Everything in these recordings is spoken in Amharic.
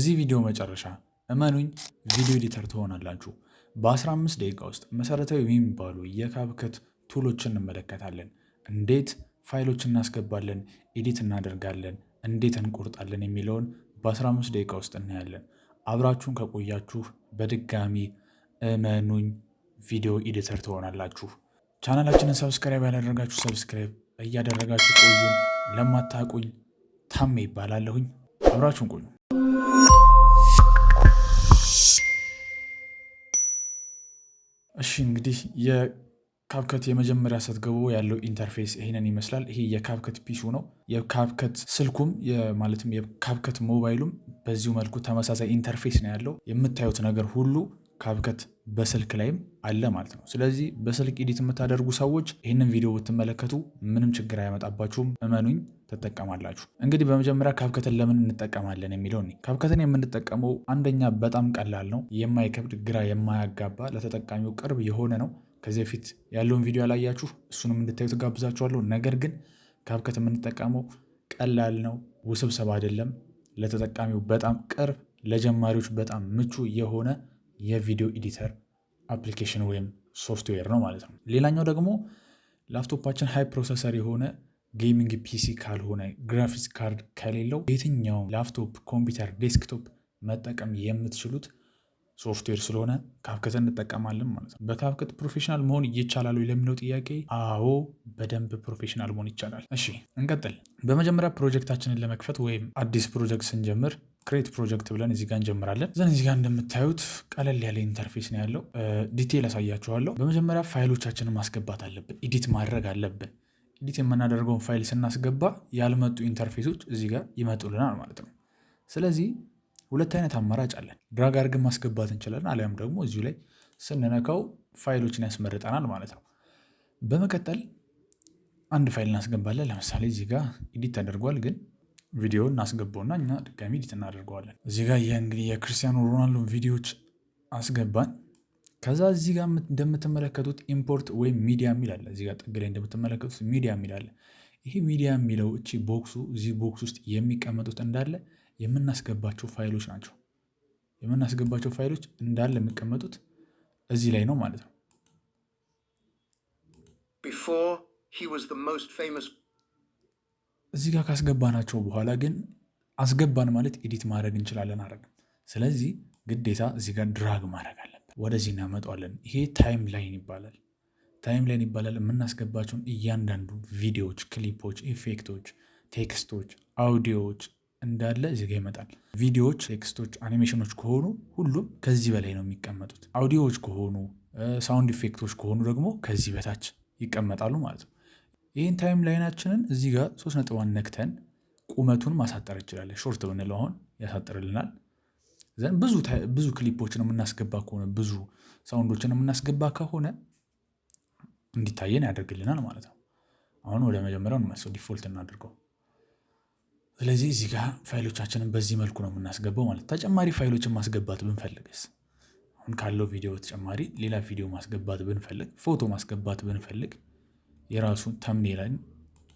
በዚህ ቪዲዮ መጨረሻ እመኑኝ ቪዲዮ ኤዲተር ትሆናላችሁ። በ15 ደቂቃ ውስጥ መሰረታዊ የሚባሉ የካፕከት ቱሎችን እንመለከታለን። እንዴት ፋይሎች እናስገባለን፣ ኤዲት እናደርጋለን፣ እንዴት እንቆርጣለን የሚለውን በ15 ደቂቃ ውስጥ እናያለን። አብራችሁን ከቆያችሁ በድጋሚ እመኑኝ ቪዲዮ ኤዲተር ትሆናላችሁ። ቻናላችንን ሰብስክራይብ ያላደረጋችሁ ሰብስክራይብ እያደረጋችሁ ቆዩን። ለማታቁኝ ታሜ ይባላለሁኝ። አብራችሁን ቆዩ። እሺ እንግዲህ የካፕከት የመጀመሪያ ስትገቡ ያለው ኢንተርፌስ ይሄንን ይመስላል። ይሄ የካፕከት ፒሱ ነው። የካፕከት ስልኩም ማለትም የካፕከት ሞባይሉም በዚሁ መልኩ ተመሳሳይ ኢንተርፌስ ነው ያለው። የምታዩት ነገር ሁሉ ካፕከት በስልክ ላይም አለ ማለት ነው። ስለዚህ በስልክ ኤዲት የምታደርጉ ሰዎች ይህንን ቪዲዮ ብትመለከቱ ምንም ችግር አያመጣባችሁም። እመኑኝ ትጠቀማላችሁ። እንግዲህ በመጀመሪያ ካፕከትን ለምን እንጠቀማለን የሚለው ካፕከትን የምንጠቀመው አንደኛ በጣም ቀላል ነው፣ የማይከብድ ግራ የማያጋባ ለተጠቃሚው ቅርብ የሆነ ነው። ከዚህ በፊት ያለውን ቪዲዮ ያላያችሁ እሱንም እንድታዩ ትጋብዛችኋለሁ። ነገር ግን ካፕከት የምንጠቀመው ቀላል ነው፣ ውስብስብ አይደለም። ለተጠቃሚው በጣም ቅርብ፣ ለጀማሪዎች በጣም ምቹ የሆነ የቪዲዮ ኤዲተር አፕሊኬሽን ወይም ሶፍትዌር ነው ማለት ነው። ሌላኛው ደግሞ ላፕቶፓችን ሃይ ፕሮሰሰር የሆነ ጌሚንግ ፒሲ ካልሆነ ግራፊክስ ካርድ ከሌለው የትኛውም ላፕቶፕ፣ ኮምፒውተር፣ ዴስክቶፕ መጠቀም የምትችሉት ሶፍትዌር ስለሆነ ካፕከትን እንጠቀማለን ማለት ነው። በካፕከት ፕሮፌሽናል መሆን ይቻላል ለሚለው ጥያቄ አዎ፣ በደንብ ፕሮፌሽናል መሆን ይቻላል። እሺ እንቀጥል። በመጀመሪያ ፕሮጀክታችንን ለመክፈት ወይም አዲስ ፕሮጀክት ስንጀምር ክሬት ፕሮጀክት ብለን እዚህ ጋር እንጀምራለን። ዘን እዚህ ጋር እንደምታዩት ቀለል ያለ ኢንተርፌስ ነው ያለው። ዲቴል አሳያችኋለሁ። በመጀመሪያ ፋይሎቻችንን ማስገባት አለብን፣ ኤዲት ማድረግ አለብን። ኤዲት የምናደርገውን ፋይል ስናስገባ ያልመጡ ኢንተርፌሶች እዚህ ጋር ይመጡልናል ማለት ነው። ስለዚህ ሁለት አይነት አማራጭ አለን። ድራግ አድርገን ማስገባት እንችላለን፣ አሊያም ደግሞ እዚሁ ላይ ስንነካው ፋይሎችን ያስመርጠናል ማለት ነው። በመቀጠል አንድ ፋይል እናስገባለን። ለምሳሌ እዚህ ጋር ኤዲት ተደርጓል፣ ግን ቪዲዮ እናስገባውና እኛ ድጋሚ ኤዲት እናደርገዋለን። እዚህ ጋር እንግዲህ የክርስቲያኖ ሮናልዶ ቪዲዮዎች አስገባን። ከዛ እዚህ ጋር እንደምትመለከቱት ኢምፖርት ወይም ሚዲያ የሚል አለ። እዚህ ጋር ጥግ ላይ እንደምትመለከቱት ሚዲያ የሚል አለ። ይሄ ሚዲያ የሚለው እቺ ቦክሱ፣ እዚህ ቦክስ ውስጥ የሚቀመጡት እንዳለ የምናስገባቸው ፋይሎች ናቸው። የምናስገባቸው ፋይሎች እንዳለ የሚቀመጡት እዚህ ላይ ነው ማለት ነው። እዚህ ጋር ካስገባናቸው በኋላ ግን አስገባን ማለት ኤዲት ማድረግ እንችላለን አይደለም። ስለዚህ ግዴታ እዚህ ጋር ድራግ ማድረግ አለብን። ወደዚህ እናመጣዋለን። ይሄ ታይም ላይን ይባላል። ታይም ላይን ይባላል። የምናስገባቸውን እያንዳንዱ ቪዲዮዎች፣ ክሊፖች፣ ኢፌክቶች፣ ቴክስቶች፣ አውዲዮዎች እንዳለ እዚህ ጋር ይመጣል። ቪዲዮዎች፣ ቴክስቶች፣ አኒሜሽኖች ከሆኑ ሁሉም ከዚህ በላይ ነው የሚቀመጡት። አውዲዮዎች ከሆኑ ሳውንድ ኢፌክቶች ከሆኑ ደግሞ ከዚህ በታች ይቀመጣሉ ማለት ነው። ይህን ታይም ላይናችንን እዚህ ጋር 3 ነጥቧን ነክተን ቁመቱን ማሳጠር እንችላለን። ሾርት ብንለው አሁን ያሳጥርልናል። ዘን ብዙ ክሊፖችን የምናስገባ ከሆነ ብዙ ሳውንዶችን የምናስገባ ከሆነ እንዲታየን ያደርግልናል ማለት ነው። አሁን ወደ መጀመሪያው እንመልሰው፣ ዲፎልት እናድርገው። ስለዚህ እዚህ ጋር ፋይሎቻችንን በዚህ መልኩ ነው የምናስገባው ማለት። ተጨማሪ ፋይሎችን ማስገባት ብንፈልግስ፣ አሁን ካለው ቪዲዮ በተጨማሪ ሌላ ቪዲዮ ማስገባት ብንፈልግ፣ ፎቶ ማስገባት ብንፈልግ የራሱን ተምኔልን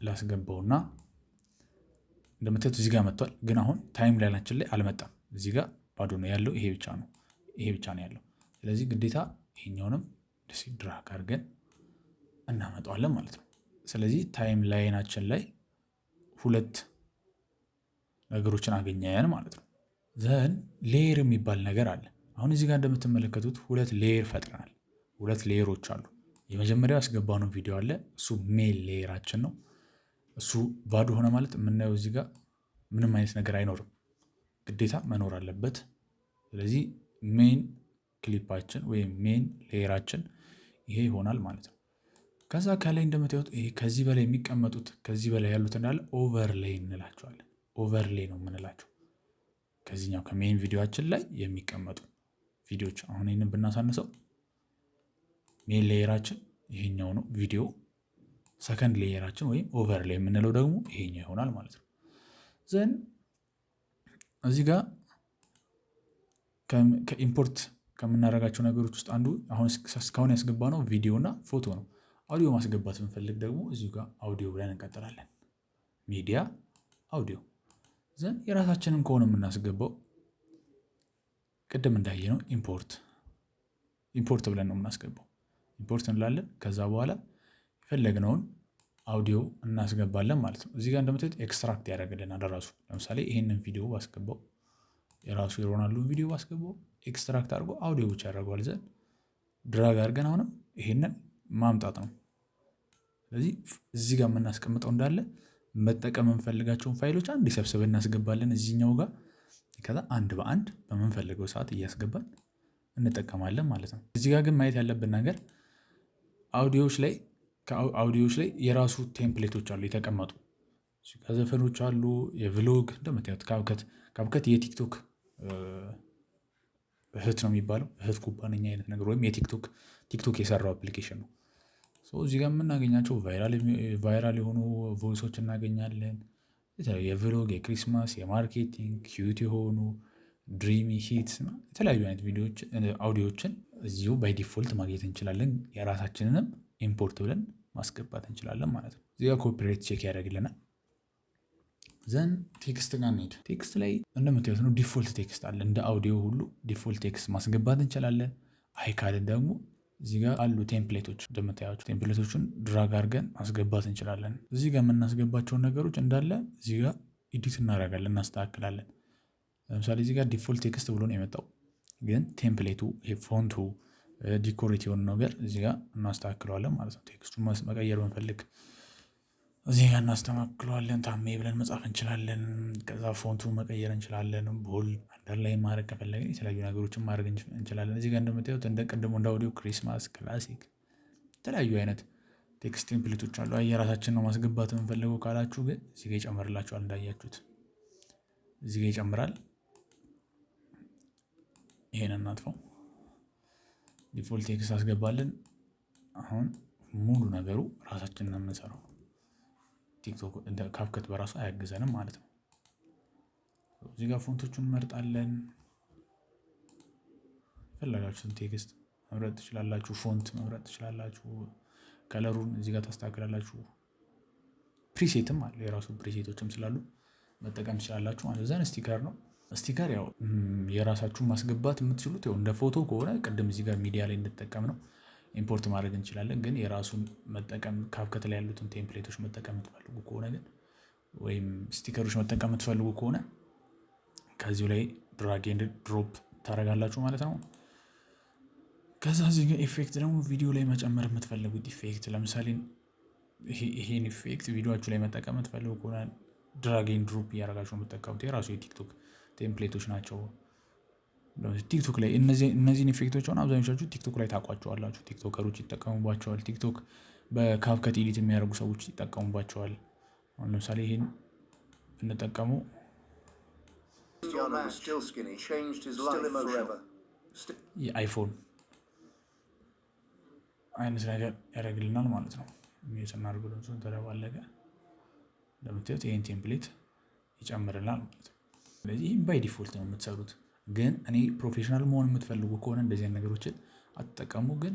ላስገባውና እንደምታዩት እዚህ ጋር መጥቷል። ግን አሁን ታይም ላይናችን ላይ አልመጣም። እዚህ ጋር ባዶ ነው ያለው። ይሄ ብቻ ነው ያለው። ስለዚህ ግዴታ ይሄኛውንም ድራግ አድርገን እናመጣዋለን ማለት ነው። ስለዚህ ታይም ላይናችን ላይ 2 ነገሮችን አገኘን ማለት ነው። ዘን ሌየር የሚባል ነገር አለ። አሁን እዚህ ጋር እንደምትመለከቱት 2 ሌየር ፈጥረናል። 2 ሌየሮች አሉ። የመጀመሪያው ያስገባነው ቪዲዮ አለ። እሱ ሜል ሌየራችን ነው። እሱ ባዶ ሆነ ማለት የምናየው እዚህ ጋር ምንም አይነት ነገር አይኖርም፣ ግዴታ መኖር አለበት። ስለዚህ ሜን ክሊፓችን ወይም ሜን ሌየራችን ይሄ ይሆናል ማለት ነው። ከዛ ከላይ እንደምታዩት ይሄ ከዚህ በላይ የሚቀመጡት ከዚህ በላይ ያሉት እንዳለ ኦቨርሌይ እንላቸዋለን። ኦቨርሌይ ነው የምንላቸው ከዚህኛው ከሜን ቪዲዮችን ላይ የሚቀመጡ ቪዲዮዎች። አሁን ይህንን ብናሳንሰው ሜን ሌየራችን ይሄኛው ነው ቪዲዮ። ሰከንድ ሌየራችን ወይም ኦቨርሌይ የምንለው ደግሞ ይሄኛው ይሆናል ማለት ነው። ዘን እዚህ ጋር ከኢምፖርት ከምናደርጋቸው ነገሮች ውስጥ አንዱ አሁን እስካሁን ያስገባ ነው ቪዲዮ እና ፎቶ ነው። አውዲዮ ማስገባት ብንፈልግ ደግሞ እዚሁ ጋር አውዲዮ ብለን እንቀጥላለን። ሚዲያ አውዲዮ ዘን የራሳችንን ከሆነ የምናስገባው ቅድም እንዳየነው ኢምፖርት ብለን ነው የምናስገባው። ኢምፖርት እንላለን። ከዛ በኋላ የፈለግነውን አውዲዮ እናስገባለን ማለት ነው። እዚህ ጋር እንደምታዩት ኤክስትራክት ያደርግልናል ራሱ። ለምሳሌ ይሄንን ቪዲዮ ባስገባው የራሱ የሮናልዶን ቪዲዮ ባስገባው ኤክስትራክት አድርጎ አውዲዮ ብቻ ያደርገዋል። ዘን ድራግ አድርገን አሁንም ይሄንን ማምጣት ነው። ስለዚህ እዚህ ጋር የምናስቀምጠው እንዳለ መጠቀም የምንፈልጋቸውን ፋይሎች አንድ ሰብስበን እናስገባለን እዚህኛው ጋር። ከዛ አንድ በአንድ በምንፈልገው ሰዓት እያስገባን እንጠቀማለን ማለት ነው። እዚህ ጋር ግን ማየት ያለብን ነገር አውዲዮዎች ላይ የራሱ ቴምፕሌቶች አሉ የተቀመጡ ዘፈኖች አሉ። የቭሎግ እንደምታዩት ካብከት የቲክቶክ እህት ነው የሚባለው፣ እህት ኩባንያ አይነት ነገር ወይም ቲክቶክ የሰራው አፕሊኬሽን ነው። እዚህ ጋር የምናገኛቸው ቫይራል የሆኑ ቮይሶች እናገኛለን። የቭሎግ፣ የክሪስማስ፣ የማርኬቲንግ ኪዩት የሆኑ ድሪሚ ሂትስ የተለያዩ አይነት አውዲዮችን እዚሁ ባይ ዲፎልት ማግኘት እንችላለን። የራሳችንንም ኢምፖርት ብለን ማስገባት እንችላለን ማለት ነው። እዚጋ ኮፒራይት ቼክ ያደርግልናል። ዘን ቴክስት ጋር እንሄድ። ቴክስት ላይ እንደምታዩት ነው ዲፎልት ቴክስት አለ። እንደ አውዲዮ ሁሉ ዲፎልት ቴክስት ማስገባት እንችላለን። አይ ካልን ደግሞ እዚህ ጋር አሉ ቴምፕሌቶች። እንደምታያቸው ቴምፕሌቶችን ድራግ አድርገን ማስገባት እንችላለን። እዚህ ጋር የምናስገባቸውን ነገሮች እንዳለ እዚህ ጋር ኤዲት እናደርጋለን፣ እናስተካክላለን። ለምሳሌ እዚህ ጋር ዲፎልት ቴክስት ብሎ ነው የመጣው፣ ግን ቴምፕሌቱ ፎንቱ ዲኮሬት የሆነ ነገር እዚህ ጋር እናስተካክለዋለን ማለት ነው። ቴክስቱን መቀየር ብንፈልግ እዚህ ጋር እናስተካክለዋለን። ታሜ ብለን መጻፍ እንችላለን። ከዛ ፎንቱ መቀየር እንችላለን። ቦልድ አንደርላይን ማድረግ ከፈለግን የተለያዩ ነገሮችን ማድረግ እንችላለን። እዚህ ጋር እንደምታዩት እንደ ቅድሙ እንደ አውዲዮ ክሪስማስ፣ ክላሲክ የተለያዩ አይነት ቴክስት ቴምፕሌቶች አሉ። የራሳችን ነው ማስገባት የምንፈልገው ካላችሁ ግን እዚህ ጋር ይጨምርላችኋል። እንዳያችሁት እዚህ ጋር ይጨምራል። ይሄን እናጥፈው። ዲፎልት ቴክስት አስገባለን። አሁን ሙሉ ነገሩ ራሳችንን የምንሰራው ቲክቶክ እንደ ካፕከት በራሱ አያግዘንም ማለት ነው። እዚህ ጋር ፎንቶቹን እንመርጣለን። ፈለጋችሁትን ቴክስት መምረጥ ትችላላችሁ። ፎንት መምረጥ ትችላላችሁ። ከለሩን እዚህ ጋር ታስተካክላላችሁ። ፕሪሴትም አለ፣ የራሱ ፕሪሴቶችም ስላሉ መጠቀም ትችላላችሁ ማለት ዘን ስቲከር ነው። ስቲከር ያው የራሳችሁን ማስገባት የምትችሉት ያው እንደ ፎቶ ከሆነ ቅድም እዚህ ጋር ሚዲያ ላይ እንድጠቀም ነው ኢምፖርት ማድረግ እንችላለን። ግን የራሱን መጠቀም ካፕከት ላይ ያሉትን ቴምፕሌቶች መጠቀም የምትፈልጉ ከሆነ ግን ወይም ስቲከሮች መጠቀም የምትፈልጉ ከሆነ ከዚሁ ላይ ድራግ ኤንድ ድሮፕ ታደርጋላችሁ ማለት ነው። ከዛ እዚህ ጋር ኢፌክት ደግሞ ቪዲዮ ላይ መጨመር የምትፈልጉት ኢፌክት፣ ለምሳሌ ይሄን ኢፌክት ቪዲዮችሁ ላይ መጠቀም የምትፈልጉ ከሆነ ድራግ ኤንድ ድሮፕ እያደረጋችሁ የምትጠቀሙት የራሱ የቲክቶክ ቴምፕሌቶች ናቸው። ቲክቶክ ላይ እነዚህን ኢፌክቶች ሆነ አብዛኞቻችሁ ቲክቶክ ላይ ታውቋቸዋላችሁ። ቲክቶከሮች ይጠቀሙባቸዋል። ቲክቶክ በካፕከት ኤዲት የሚያደርጉ ሰዎች ይጠቀሙባቸዋል። አሁን ለምሳሌ ይሄን እንጠቀሙ የአይፎን አይነት ነገር ያደርግልናል ማለት ነው። ስናደርግ ተደባለቀ እንደምታዩት ይህን ቴምፕሌት ይጨምርልናል ማለት ነው። ስለዚህ ይህም ባይ ዲፎልት ነው የምትሰሩት። ግን እኔ ፕሮፌሽናል መሆን የምትፈልጉ ከሆነ እንደዚህ ነገሮችን አትጠቀሙ። ግን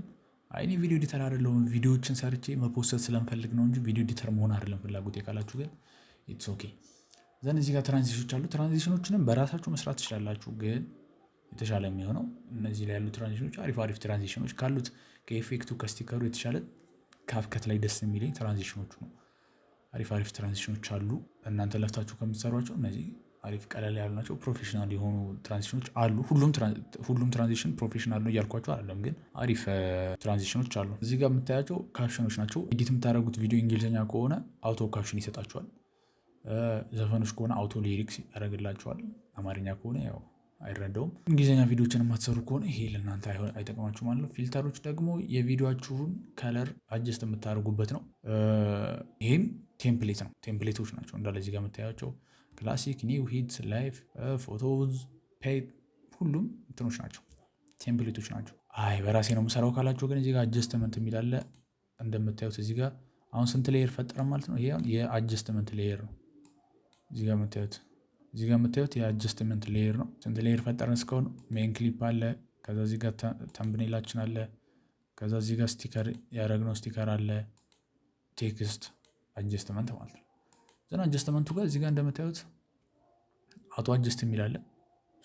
እኔ ቪዲዮ ኤዲተር አይደለሁም ቪዲዮዎችን ሰርቼ መፖሰት ስለምፈልግ ነው እንጂ ቪዲዮ ኤዲተር መሆን አይደለም ፍላጎት ካላችሁ ግን ኢትስ ኦኬ። ዘን እዚህ ጋር ትራንዚሽኖች አሉ። ትራንዚሽኖችንም በራሳችሁ መስራት ትችላላችሁ። ግን የተሻለ የሚሆነው እነዚህ ላይ ያሉ ትራንዚሽኖች አሪፍ ትራንዚሽኖች ካሉት ከኤፌክቱ ከስቲከሩ የተሻለ ካፕከት ላይ ደስ የሚለኝ ትራንዚሽኖቹ ነው። አሪፍ ትራንዚሽኖች አሉ። እናንተ ለፍታችሁ ከምትሰሯቸው እነዚህ አሪፍ ቀለል ያሉ ናቸው። ፕሮፌሽናል የሆኑ ትራንዚሽኖች አሉ። ሁሉም ትራንዚሽን ፕሮፌሽናል ነው እያልኳቸው አይደለም፣ ግን አሪፍ ትራንዚሽኖች አሉ። እዚህ ጋር የምታያቸው ካፕሽኖች ናቸው። ኤዲት የምታደርጉት ቪዲዮ እንግሊዝኛ ከሆነ አውቶ ካፕሽን ይሰጣቸዋል። ዘፈኖች ከሆነ አውቶ ሊሪክስ ያደርግላቸዋል። አማርኛ ከሆነ ያው አይረዳውም። እንግሊዝኛ ቪዲዮችን የማትሰሩ ከሆነ ይሄ ለእናንተ አይጠቅማችሁ ማለት ነው። ፊልተሮች ደግሞ የቪዲዮችሁን ከለር አጀስት የምታደርጉበት ነው። ይህም ቴምፕሌት ነው። ቴምፕሌቶች ናቸው እንዳለ እዚህ ጋር የምታያቸው ክላሲክ፣ ኒው፣ ሂትስ፣ ላይፍ፣ ፎቶዝ፣ ፔድ ሁሉም እንትኖች ናቸው፣ ቴምፕሌቶች ናቸው። በራሴ ነው የምሰራው ካላቸው ግን እዚህ ጋር አጀስትመንት የሚላለ እንደምታዩት እዚህ ጋር አሁን ስንት ሌየር ፈጠረ ማለት ነው። ይሄ የአጀስትመንት ሌየር ነው። እዚህ ጋር የምታዩት የአጀስትመንት ሌየር ነው። ስንት ሌየር ፈጠረን እስካሁን? ሜን ክሊፕ አለ። ከዛ እዚህ ጋር ተምብኔላችን አለ። ከዛ እዚህ ጋር ስቲከር ያደረግነው ስቲከር አለ። ቴክስት አጀስትመንት ማለት ነው። ዘና አጀስትመንቱ ጋር እዚህ ጋር እንደምታዩት አውቶ አጀስት የሚላለ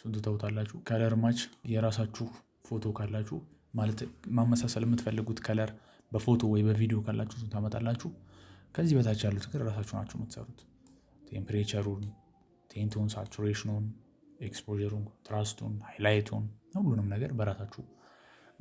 እሱን ትተውታላችሁ። ከለር ማች የራሳችሁ ፎቶ ካላችሁ ማለት ማመሳሰል የምትፈልጉት ከለር በፎቶ ወይ በቪዲዮ ካላችሁ እሱን ታመጣላችሁ። ከዚህ በታች ያሉት ግን ራሳችሁ ናችሁ የምትሰሩት። ቴምፕሬቸሩን፣ ቴንቱን፣ ሳቹሬሽኑን፣ ኤክስፖሩን፣ ትራስቱን፣ ሃይላይቱን ሁሉንም ነገር በራሳችሁ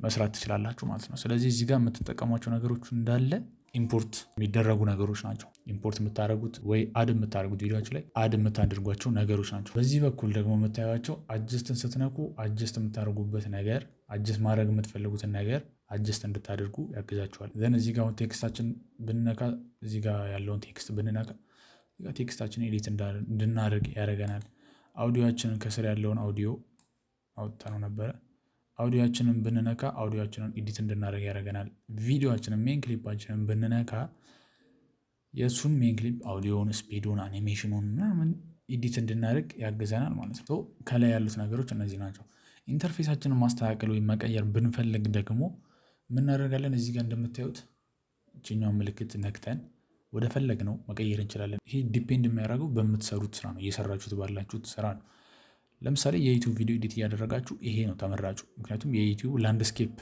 መስራት ትችላላችሁ ማለት ነው። ስለዚህ እዚህ ጋር የምትጠቀሟቸው ነገሮች እንዳለ ኢምፖርት የሚደረጉ ነገሮች ናቸው። ኢምፖርት የምታደርጉት ወይ አድ የምታደርጉት ቪዲዮዎች ላይ አድ የምታደርጓቸው ነገሮች ናቸው። በዚህ በኩል ደግሞ የምታዩቸው አጀስትን ስትነኩ አጀስት የምታደርጉበት ነገር አጀስት ማድረግ የምትፈልጉትን ነገር አጀስት እንድታደርጉ ያግዛችኋል። ዘን እዚህ ጋር ቴክስታችን ብንነካ እዚህ ጋር ያለውን ቴክስት ብንነካ ቴክስታችን ኤዲት እንድናደርግ ያደርገናል። አውዲዮችንን ከስር ያለውን አውዲዮ አውጥተነው ነበረ። አውዲዮችንን ብንነካ አውዲዮችንን ኤዲት እንድናደርግ ያደርገናል። ቪዲዮችንን ሜን ክሊፓችንን ብንነካ የእሱን ሜን ክሊፕ አውዲዮን፣ ስፒዱን፣ አኒሜሽኑን ምናምን ኤዲት እንድናደርግ ያግዘናል ማለት ነው። ከላይ ያሉት ነገሮች እነዚህ ናቸው። ኢንተርፌሳችንን ማስተካከል ወይም መቀየር ብንፈልግ ደግሞ ምናደርጋለን? እዚህ ጋር እንደምታዩት እችኛውን ምልክት ነክተን ወደ ፈለግ ነው መቀየር እንችላለን። ይሄ ዲፔንድ የሚያደርገው በምትሰሩት ስራ ነው፣ እየሰራችሁት ባላችሁት ስራ ነው። ለምሳሌ የዩቲዩብ ቪዲዮ ኤዲት እያደረጋችሁ ይሄ ነው ተመራጩ። ምክንያቱም የዩቲዩብ ላንድስኬፕ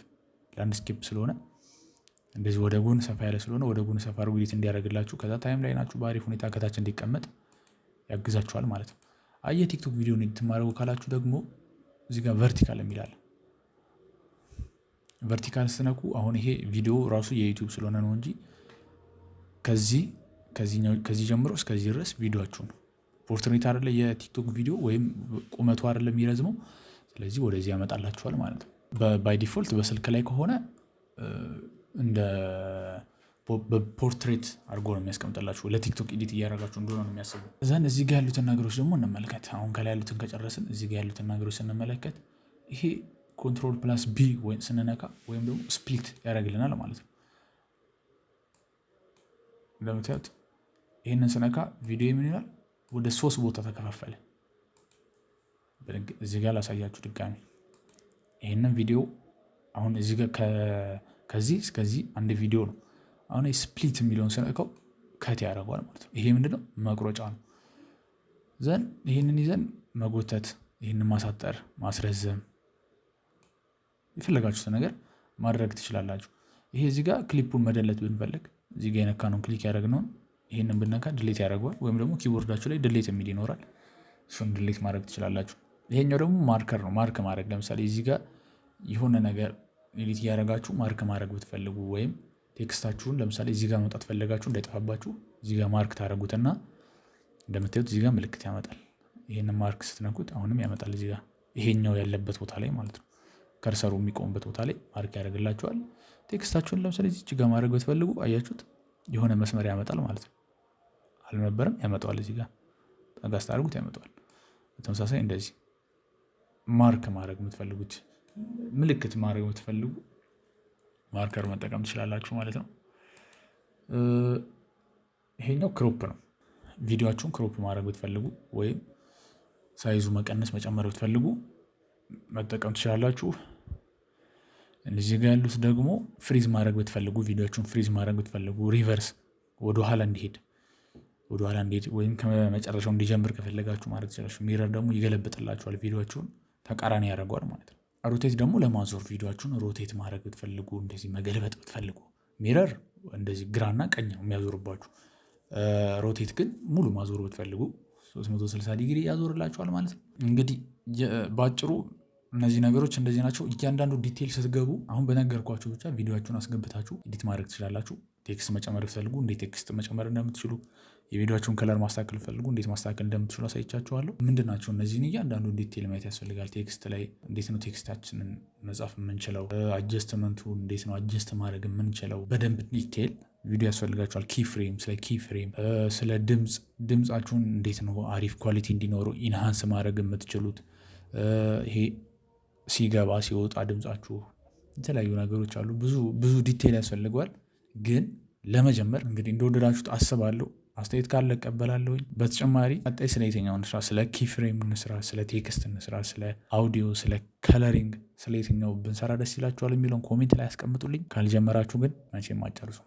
ስለሆነ እንደዚህ ወደ ጎን ሰፋ ያለ ስለሆነ ወደ ጎን ሰፋ አድርጎ ኤዲት እንዲያደርግላችሁ ከዛ ታይም ላይ ናችሁ በአሪፍ ሁኔታ ከታች እንዲቀመጥ ያግዛችኋል ማለት ነው። የቲክቶክ ቪዲዮ ኤዲት ማድረጉ ካላችሁ ደግሞ እዚህ ጋር ቨርቲካል የሚላል ቨርቲካል ስትነኩ አሁን ይሄ ቪዲዮ ራሱ የዩቲዩብ ስለሆነ ነው እንጂ ከዚህ ጀምሮ እስከዚህ ድረስ ቪዲዮአችሁ ነው። ፖርትሬት አይደለ የቲክቶክ ቪዲዮ ወይም ቁመቱ አይደለ የሚረዝመው። ስለዚህ ወደዚህ ያመጣላችኋል ማለት ነው። ባይ ዲፎልት በስልክ ላይ ከሆነ እንደ በፖርትሬት አድርጎ ነው የሚያስቀምጥላችሁ። ለቲክቶክ ኤዲት እያደረጋችሁ እንደሆነ ነው የሚያስቡ። እዛን እዚህ ጋር ያሉትን ነገሮች ደግሞ እንመለከት። አሁን ከላይ ያሉትን ከጨረስን እዚህ ጋር ያሉትን ነገሮች ስንመለከት ይሄ ኮንትሮል ፕላስ ቢ ስንነካ ወይም ደግሞ ስፕሊት ያደርግልናል ማለት ነው። እንደምታዩት ይህንን ስነካ ቪዲዮ ምን ይላል? ወደ 3 ቦታ ተከፋፈለ። እዚህ ጋር ላሳያችሁ ድጋሚ። ይህንን ቪዲዮ አሁን እዚህ ጋር ከዚህ እስከዚህ አንድ ቪዲዮ ነው። አሁን ስፕሊት የሚለውን ስነካው ከት ያደርገዋል ማለት ነው። ይሄ ምንድነው? መቁረጫ ነው። ዘን ይህንን ይዘን መጎተት፣ ይህንን ማሳጠር፣ ማስረዘም የፈለጋችሁትን ነገር ማድረግ ትችላላችሁ። ይሄ እዚህ ጋር ክሊፑን መደለት ብንፈልግ እዚህ ጋር የነካ ነው ክሊክ ያደረግነውን ይህንን ብነካ ድሌት ያደርገዋል። ወይም ደግሞ ኪቦርዳችሁ ላይ ድሌት የሚል ይኖራል። እሱን ድሌት ማድረግ ትችላላችሁ። ይሄኛው ደግሞ ማርከር ነው። ማርክ ማድረግ ለምሳሌ እዚህ ጋር የሆነ ነገር ኤዲት እያደረጋችሁ ማርክ ማድረግ ብትፈልጉ ወይም ቴክስታችሁን ለምሳሌ እዚህ ጋር መውጣት ፈለጋችሁ እንዳይጠፋባችሁ እዚህ ጋር ማርክ ታደረጉትና እንደምታዩት እዚህ ጋር ምልክት ያመጣል። ይህንን ማርክ ስትነኩት አሁንም ያመጣል እዚህ ጋር ይሄኛው ያለበት ቦታ ላይ ማለት ነው። ከርሰሩ የሚቆምበት ቦታ ላይ ማርክ ያደርግላችኋል። ቴክስታችሁን ለምሳሌ እዚህ ጋር ማድረግ ብትፈልጉ አያችሁት የሆነ መስመር ያመጣል ማለት ነው። አልነበረም ያመጣዋል። እዚህ ጋር ጠጋ ስታደርጉት ያመጣዋል። በተመሳሳይ እንደዚህ ማርክ ማድረግ የምትፈልጉት ምልክት ማድረግ የምትፈልጉ ማርከር መጠቀም ትችላላችሁ ማለት ነው። ይሄኛው ክሮፕ ነው። ቪዲዮአችሁን ክሮፕ ማድረግ ብትፈልጉ ወይም ሳይዙ መቀነስ መጨመር ብትፈልጉ መጠቀም ትችላላችሁ። እዚህ ጋር ያሉት ደግሞ ፍሪዝ ማድረግ ብትፈልጉ ቪዲዮአችሁን ፍሪዝ ማድረግ ብትፈልጉ ሪቨርስ ወደኋላ እንዲሄድ ወይም ከመጨረሻው እንዲጀምር ከፈለጋችሁ ማድረግ ትችላላችሁ። ሚረር ደግሞ ይገለብጥላችኋል፣ ቪዲዮአችሁን ተቃራኒ ያደርገዋል ማለት ነው። ሮቴት ደግሞ ለማዞር ቪዲዮአችሁን ሮቴት ማድረግ ብትፈልጉ እንደዚህ መገልበጥ ብትፈልጉ ሚረር እንደዚህ ግራና ቀኝ ነው የሚያዞርባችሁ። ሮቴት ግን ሙሉ ማዞር ብትፈልጉ 360 ዲግሪ ያዞርላችኋል ማለት ነው። እንግዲህ ባጭሩ እነዚህ ነገሮች እንደዚህ ናቸው። እያንዳንዱ ዲቴይል ስትገቡ አሁን በነገርኳችሁ ብቻ ቪዲዮአችሁን አስገብታችሁ ኤዲት ማድረግ ትችላላችሁ። ቴክስት መጨመር ብትፈልጉ እንዴት ቴክስት መጨመር እንደምትችሉ፣ የቪዲዮአችሁን ከለር ማስተካከል ብትፈልጉ እንዴት ማስተካከል እንደምትችሉ አሳይቻችኋለሁ። ምንድናቸው እነዚህን እያንዳንዱ ዲቴይል ማየት ያስፈልጋል። ቴክስት ላይ እንዴት ነው ቴክስታችንን መጻፍ የምንችለው፣ አጀስትመንቱ እንዴት ነው አጀስት ማድረግ የምንችለው፣ በደንብ ዲቴይል ቪዲዮ ያስፈልጋችኋል። ኪፍሬም፣ ስለ ኪፍሬም፣ ስለ ድምፃችሁን እንዴት ነው አሪፍ ኳሊቲ እንዲኖረው ኢንሃንስ ማድረግ የምትችሉት፣ ይሄ ሲገባ ሲወጣ ድምፃችሁ፣ የተለያዩ ነገሮች አሉ። ብዙ ዲቴይል ያስፈልገዋል። ግን ለመጀመር እንግዲህ እንደወደዳችሁት አስባለሁ። አስተያየት ካለ እቀበላለሁ። በተጨማሪ ቀጣይ ስለ የትኛው እንስራ፣ ስለ ኪፍሬም እንስራ፣ ስለ ቴክስት እንስራ፣ ስለ አውዲዮ፣ ስለ ከለሪንግ፣ ስለ የትኛው ብንሰራ ደስ ይላችኋል የሚለውን ኮሜንት ላይ ያስቀምጡልኝ። ካልጀመራችሁ ግን መቼም አጨርሱ።